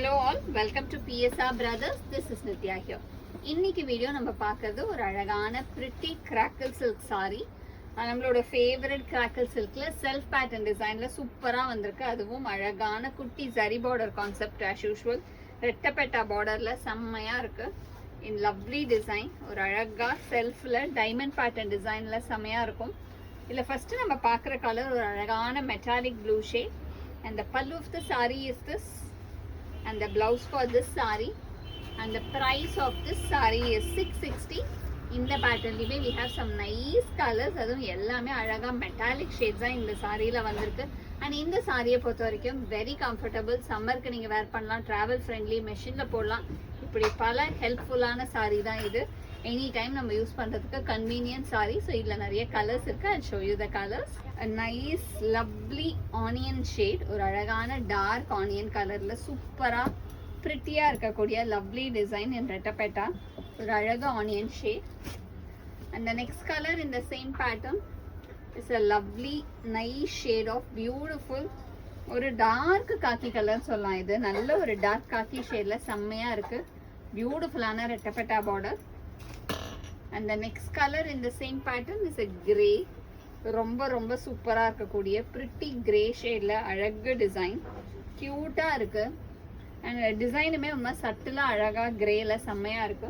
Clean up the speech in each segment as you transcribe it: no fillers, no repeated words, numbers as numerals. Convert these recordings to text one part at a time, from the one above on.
Hello all, welcome to PSR Brothers. This is Nitya here. இன்னைக்கு video நம்ம பார்க்கிறது ஒரு அழகான pretty crackle silk saree. நம்மளோட ஃபேவரட் crackle silkல செல்ஃப் பேட்டர்ன் டிசைன்ல சூப்பரா வந்திருக்கு. அதுவும் அழகான குட்டி zari border concept as usual. ரெட்டப்பெட்டா borderல செம்மையா இருக்கு. In lovely design, ஒரு அழகா செல்ஃப்ல டைமண்ட் பேட்டர்ன் டிசைன்ல செம்மையா இருக்கும். இதுல ஃபர்ஸ்ட் நம்ம பார்க்குற கலர் ஒரு அழகான metallic blue shade. And the pallu of the saree is this, and the blouse for this saree, and the price of this saree is 660. In the pattern we have some nice colors. அதுவும் எல்லாமே அழகா metallic ஷேட்ஸா இந்த சாரியில வந்திருக்கு. And இந்த சாரியை பொறுத்த வரைக்கும் very comfortable. சம்மருக்கு நீங்க வேர் பண்ணலாம், டிராவல் ஃப்ரெண்ட்லி, மெஷின்ல போடலாம். இப்படி பல ஹெல்ப்ஃபுல்லான சாரி தான் இது. எனி டைம் நம்ம யூஸ் பண்றதுக்கு கன்வீனியன்ட் சாரி. ஸோ இதுல நிறைய கலர்ஸ் இருக்கு. I'll show you the colors. A nice lovely onion shade, ஒரு அழகான டார்க் ஆனியன் கலர்ல சூப்பரா பிரிட்டியா இருக்கக்கூடிய லவ்லி டிசைன் இன் ரெட்டப்பெட்டா. ஒரு அழகு onion shade. And the next color in the same pattern is a lovely nice shade of beautiful, ஒரு dark காக்கி colour சொல்லலாம். இது நல்ல ஒரு டார்க் காக்கி ஷேட்ல செம்மையா இருக்கு. பியூட்டிஃபுல்லான ரெட்டப்பெட்டா border. And the next color in the same pattern is a grey. ரொம்ப ரொம்ப சூப்பரா இருக்கக்கூடிய பிரிட்டி கிரே ஷேட்ல அழகு டிசைன், கியூட்டா இருக்கு. அண்ட் டிசைனுமே ரொம்ப சட்டிலா அழகா கிரேல செம்மையா இருக்கு.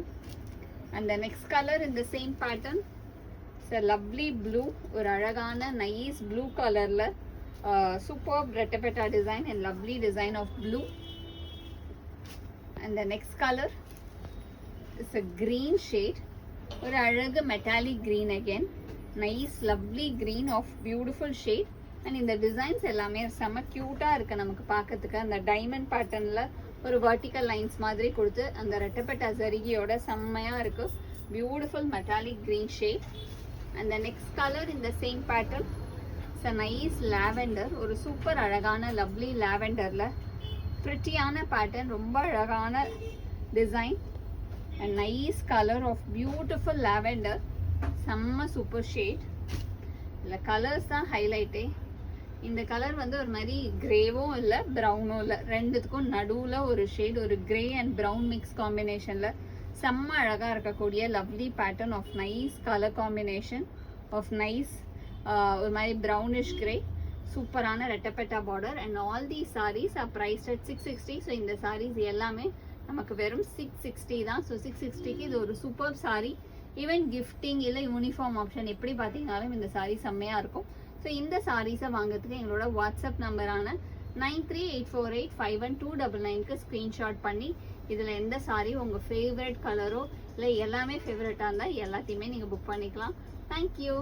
And the next colour in the same pattern it's a lovely blue, ஒரு அழகான நைஸ் ப்ளூ கலர்ல சூப்பர் ரெட்டப்பெட்டா design and lovely design of blue. And the next colour it's a green shade, ஒரு அழகு metallic green again, nice lovely green of beautiful shade. And இந்த designs எல்லாமே செம்ம கியூட்டா இருக்கு நமக்கு பார்க்கறதுக்கு. அந்த டைமண்ட் பேட்டர்ன்ல ஒரு வெர்டிக்கல் லைன்ஸ் மாதிரி கொடுத்து அந்த ரெட்டப்பெட்டா ஜரிகையோட செம்மையா இருக்கு. Beautiful metallic green shade. And the next colour in the same pattern it's a nice lavender, ஒரு சூப்பர் அழகான லவ்லி லாவெண்டர்ல பிரிட்டியான பேட்டர்ன், ரொம்ப அழகான design and nice colour of beautiful lavender. செம்ம சூப்பர் ஷேட். இல்லை கலர்ஸ் தான் ஹைலைட்டே. இந்த கலர் வந்து ஒரு மாதிரி கிரேவும் இல்லை ப்ரௌனும் இல்லை, ரெண்டுத்துக்கும் நடுவில் ஒரு ஷேட், ஒரு கிரே அண்ட் ப்ரௌன் மிக்ஸ் காம்பினேஷனில் செம்ம அழகாக இருக்கக்கூடிய lovely pattern of nice colour combination of nice ஒரு மாதிரி ப்ரௌனிஷ் கிரே. சூப்பரான ரெட்டப்பெட்டா border. And all the saris are priced at 660. So இந்த சாரீஸ் எல்லாமே நமக்கு வெறும் 660 தான். ஸோ 660க்கு இது ஒரு சூப்பர் சாரீ. ஈவன் கிஃப்டிங் இல்லை யூனிஃபார்ம் ஆப்ஷன் எப்படி பார்த்தீங்கனாலும் இந்த சாரீ செம்மையாக இருக்கும். ஸோ இந்த சாரீஸை வாங்குறதுக்கு எங்களோட வாட்ஸ்அப் நம்பரான 9384851299க்கு ஸ்க்ரீன்ஷாட் பண்ணி இதில் எந்த சாரீ உங்கள் ஃபேவரட் கலரோ இல்லை எல்லாமே ஃபேவரட்டாக இருந்தால் எல்லாத்தையுமே நீங்கள் புக் பண்ணிக்கலாம். தேங்க்யூ.